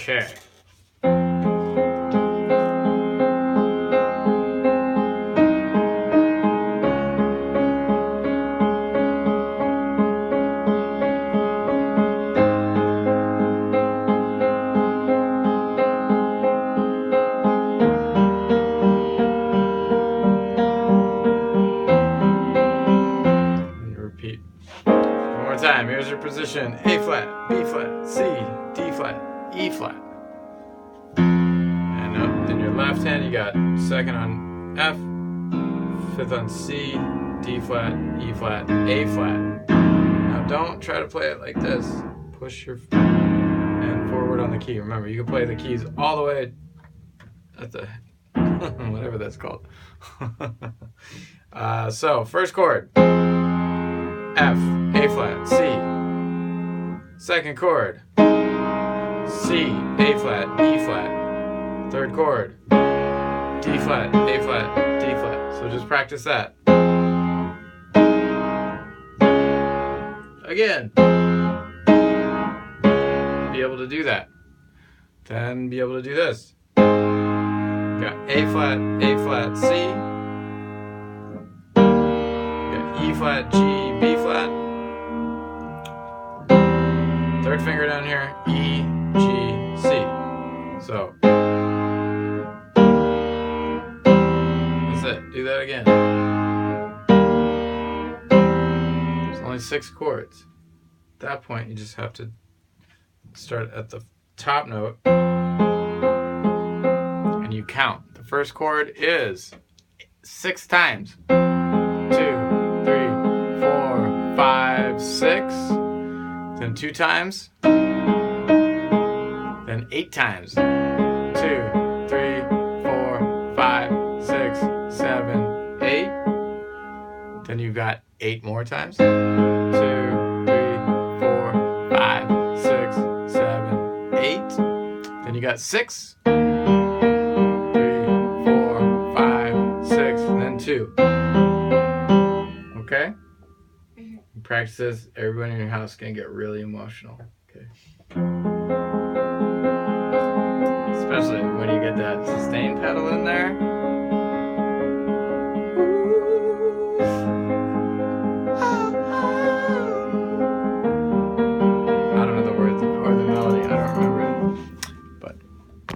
Okay. Repeat. One more time. Here's your position. A flat, B flat, C, D flat, E flat. And up in your left hand you got second on F, fifth on C, D flat, E flat, A flat. Now don't try to play it like this. Push your hand forward on the key. Remember, you can play the keys all the way at the whatever that's called. So first chord. F, A flat, C. Second chord, C, A flat, E flat. Third chord, D flat, A flat, D flat. So just practice that. Again. Be able to do that. Then be able to do this. Got A flat, C. E flat, G, B flat. Third finger down here, E, G, C. So that's it. Do that again. There's only 6 chords. At that point, you just have to start at the top note and you count. The first chord is 6 times. 2, 3, 4, 5, 6, then 2 times, then 8 times. 2, 3, 4, 5, 6, 7, 8. Then you've got 8 more times. 2, 3, 4, 5, 6, 7, 8. Then you got 6, 3, 4, 5, 6, and then 2. Okay? Practice this. Everybody in your house is going to get really emotional. Okay? Especially when you get that sustain pedal in there.